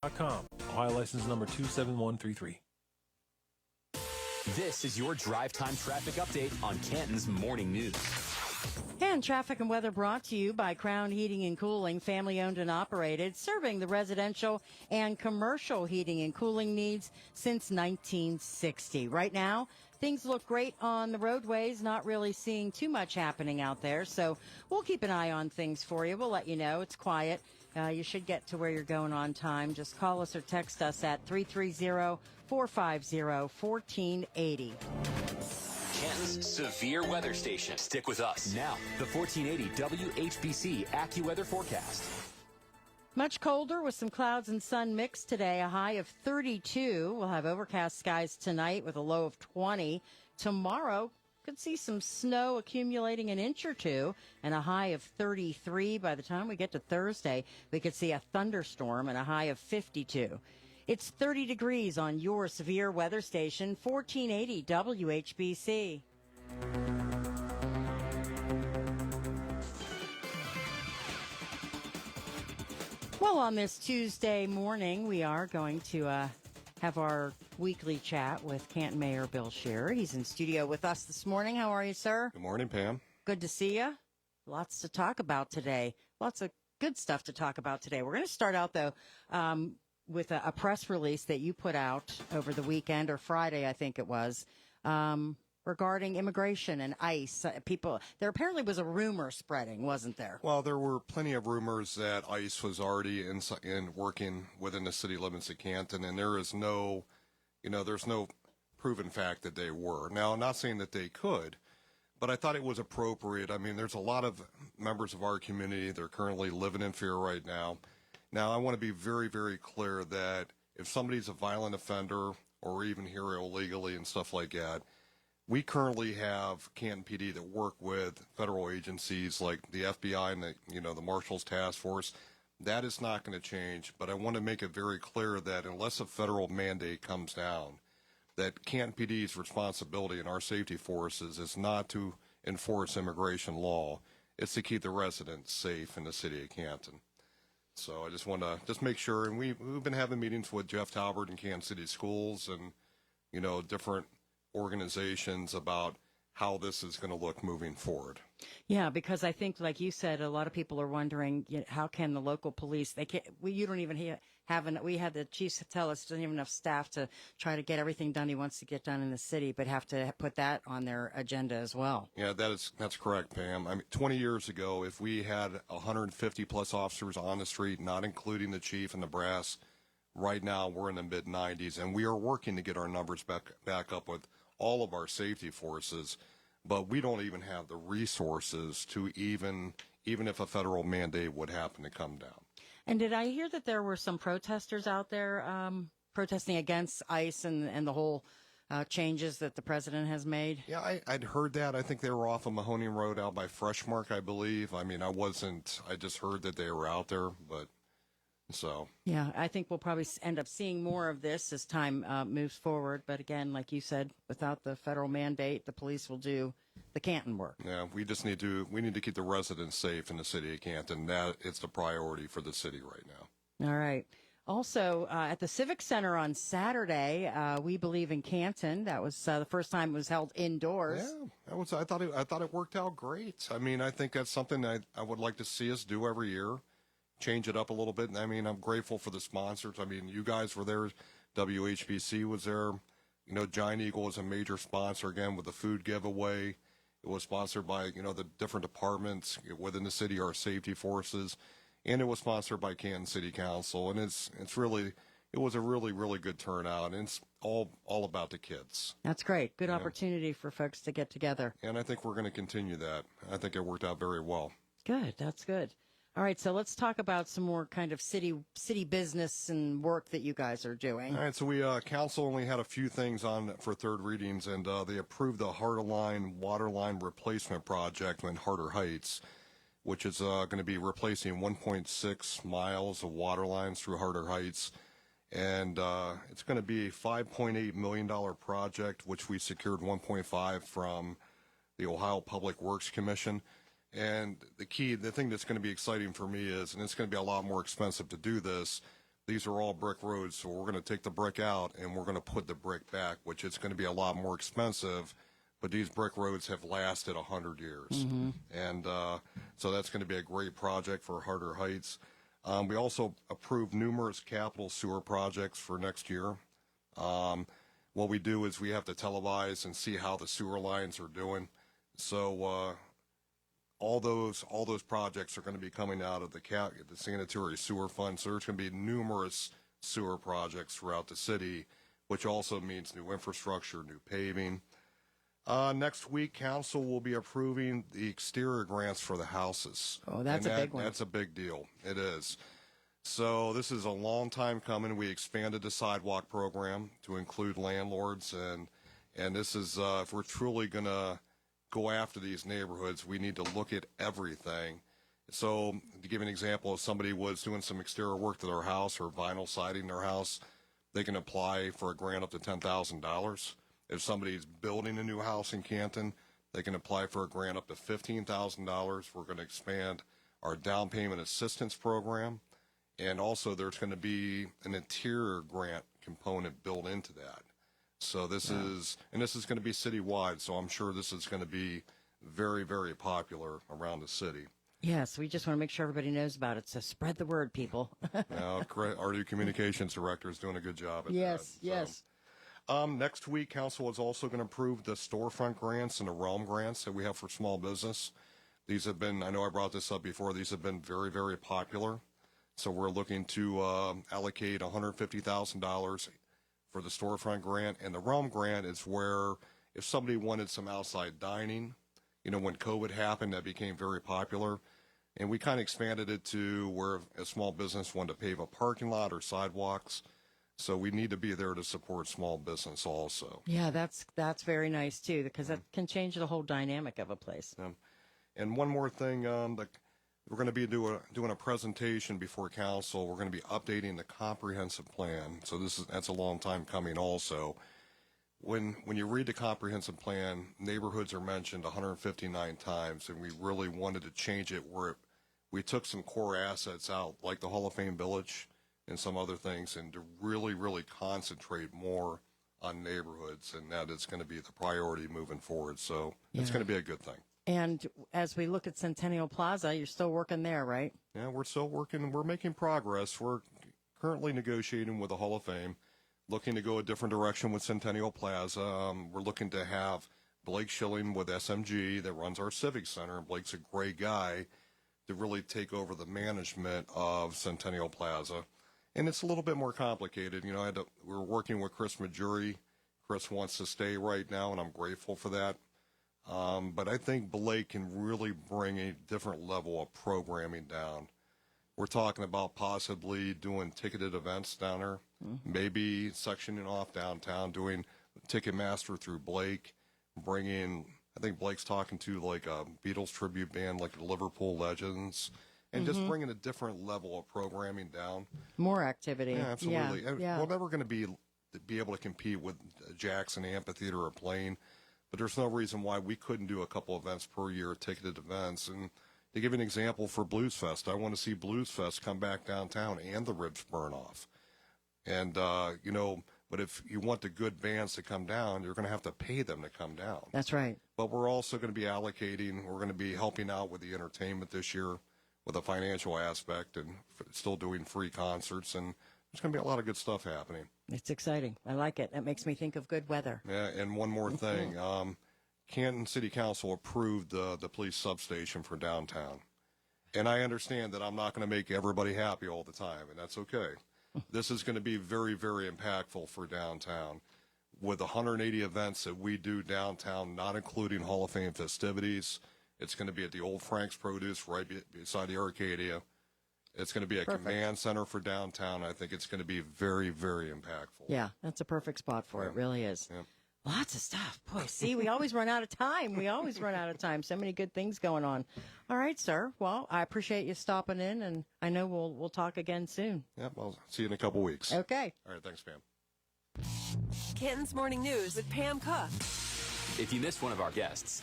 Ohio license number 27133. This is your drive time traffic update on Canton's Morning News. And traffic and weather brought to you by Crown Heating and Cooling, family owned and operated, serving the residential and commercial heating and cooling needs since 1960. Right now, things look great on the roadways, not really seeing too much happening out there. So we'll keep an eye on things for you. We'll let you know. It's quiet. You should get to where you're going on time. Just call us or text us at 330-450-1480. Canton's severe weather station. Stick with us. Now, the 1480 WHBC AccuWeather forecast. Much colder with some clouds and sun mixed today, a high of 32. We'll have overcast skies tonight with a low of 20. Tomorrow, could see some snow accumulating an inch or two and a high of 33. By the time we get to Thursday, we could see a thunderstorm and a high of 52. It's 30 degrees on your severe weather station, 1480 WHBC. Well, on this Tuesday morning, we are going to have our weekly chat with Canton Mayor Bill Sherer. He's in studio with us this morning. How are you, sir? Good morning, Pam. Good to see you. Lots to talk about today. Lots of good stuff to talk about today. We're going to start out, though, with a press release that you put out over the weekend, or Friday, I think it was, regarding immigration and ICE. There apparently was a rumor spreading, wasn't there? Well, there were plenty of rumors that ICE was already in working within the city limits of Canton, and there's no proven fact that they were. Now, I'm not saying that they could, but I thought it was appropriate. I mean, there's a lot of members of our community that are currently living in fear right now. Now, I want to be very, very clear that if somebody's a violent offender or even here illegally and stuff like that, we currently have Canton PD that work with federal agencies like the FBI and the Marshals Task Force. That is not going to change, but I want to make it very clear that unless a federal mandate comes down, that Canton PD's responsibility and our safety forces is not to enforce immigration law. It's to keep the residents safe in the city of Canton. So I just want to make sure, and we've been having meetings with Jeff Talbert and Kansas City Schools and, different organizations about how this is going to look moving forward. Yeah, because I think, like you said, a lot of people are wondering, how can the local police, you don't even we had the chief tell us doesn't have enough staff to try to get everything done he wants to get done in the city, but have to put that on their agenda as well. Yeah, that's correct, Pam. I mean, 20 years ago, if we had 150 plus officers on the street, not including the chief and the brass, right now we're in the mid 90s, and we are working to get our numbers back up with all of our safety forces. But we don't even have the resources to even if a federal mandate would happen to come down. And did I hear that there were some protesters out there protesting against ICE and the whole changes that the president has made? Yeah, I'd heard that. I think they were off of Mahoning Road out by Freshmark, I believe. I mean, I just heard that they were out there, but so. Yeah, I think we'll probably end up seeing more of this as time moves forward. But again, like you said, without the federal mandate, the police will do the Canton work. Yeah, we need to keep the residents safe in the city of Canton. It's the priority for the city right now. All right. Also, at the Civic Center on Saturday, We Believe in Canton. That was the first time it was held indoors. Yeah, I thought it worked out great. I mean, I think that's something I would like to see us do every year. Change it up a little bit. I mean, I'm grateful for the sponsors. I mean, you guys were there. WHBC was there. Giant Eagle is a major sponsor, again, with the food giveaway. It was sponsored by, the different departments within the city, our safety forces. And it was sponsored by Kansas City Council. And it was a really, really good turnout. And it's all about the kids. That's great. Good opportunity for folks to get together. And I think we're going to continue that. I think it worked out very well. Good. That's good. All right, so let's talk about some more kind of city business and work that you guys are doing. All right, so we council only had a few things on for third readings, and they approved the Harder Line water line replacement project in Harder Heights, which is going to be replacing 1.6 miles of water lines through Harder Heights, and it's going to be a $5.8 million project, which we secured 1.5 from the Ohio Public Works Commission. And the thing that's going to be exciting for me is, and it's going to be a lot more expensive to do this, these are all brick roads, so we're going to take the brick out and we're going to put the brick back, which is going to be a lot more expensive. But these brick roads have lasted 100 years. And so that's going to be a great project for Harder Heights. We also approved numerous capital sewer projects for next year. What we do is we have to televise and see how the sewer lines are doing. So all those projects are going to be coming out of the sanitary sewer fund. So there's going to be numerous sewer projects throughout the city, which also means new infrastructure, new paving. Next week, council will be approving the exterior grants for the houses. Oh, that's a big one. That's a big deal. It is. So this is a long time coming. We expanded the sidewalk program to include landlords, and this is if we're truly going to go after these neighborhoods, we need to look at everything. So to give an example, if somebody was doing some exterior work to their house or vinyl siding their house, they can apply for a grant up to $10,000. If somebody's building a new house in Canton, they can apply for a grant up to $15,000. We're going to expand our down payment assistance program. And also there's going to be an interior grant component built into that. So this is going to be citywide. So I'm sure this is going to be very, very popular around the city. Yes, we just want to make sure everybody knows about it. So spread the word, people. Now, our new communications director is doing a good job at that. Yes. Next week, council is also going to approve the storefront grants and the realm grants that we have for small business. These have been, I know I brought this up before, these have been very, very popular. So we're looking to allocate $150,000 for the storefront grant. And the realm grant is where if somebody wanted some outside dining, when COVID happened, that became very popular. And we kind of expanded it to where a small business wanted to pave a parking lot or sidewalks. So we need to be there to support small business also. Yeah, that's very nice too, because that can change the whole dynamic of a place. Yeah. And one more thing, we're going to be doing a presentation before council. We're going to be updating the comprehensive plan. So that's a long time coming also. When you read the comprehensive plan, neighborhoods are mentioned 159 times, and we really wanted to change it where we took some core assets out, like the Hall of Fame Village and some other things, and to really, really concentrate more on neighborhoods, and that is going to be the priority moving forward. So it's going to be a good thing. And as we look at Centennial Plaza, you're still working there, right? Yeah, we're still working. We're making progress. We're currently negotiating with the Hall of Fame, looking to go a different direction with Centennial Plaza. We're looking to have Blake Schilling with SMG that runs our Civic Center. Blake's a great guy to really take over the management of Centennial Plaza. And it's a little bit more complicated. We're working with Chris Majuri. Chris wants to stay right now, and I'm grateful for that. But I think Blake can really bring a different level of programming down. We're talking about possibly doing ticketed events down there, maybe sectioning off downtown, doing Ticketmaster through Blake, I think Blake's talking to like a Beatles tribute band like the Liverpool Legends. And just bringing a different level of programming down. More activity. Yeah, absolutely. Yeah. We're never going to be able to compete with Jackson Amphitheater or Plain, but there's no reason why we couldn't do a couple events per year, ticketed events. And to give an example for Blues Fest, I want to see Blues Fest come back downtown and the Ribs burn off. And, but if you want the good bands to come down, you're going to have to pay them to come down. That's right. But we're also going to be we're going to be helping out with the entertainment this year, with a financial aspect, and still doing free concerts, and there's going to be a lot of good stuff happening. It's exciting. I like it. That makes me think of good weather. Yeah, and one more thing. Canton City Council approved the police substation for downtown. And I understand that I'm not going to make everybody happy all the time, and that's okay. This is going to be very, very impactful for downtown. With 180 events that we do downtown, not including Hall of Fame festivities, it's going to be at the old Frank's Produce right beside the Arcadia. It's going to be a command center for downtown. I think it's going to be very, very impactful. Yeah, that's a perfect spot for it. It really is. Yeah. Lots of stuff. Boy, see, we always run out of time. So many good things going on. All right, sir. Well, I appreciate you stopping in, and I know we'll talk again soon. Yep, I'll see you in a couple weeks. Okay. All right, thanks, Pam. Canton's Morning News with Pam Cook. If you missed one of our guests,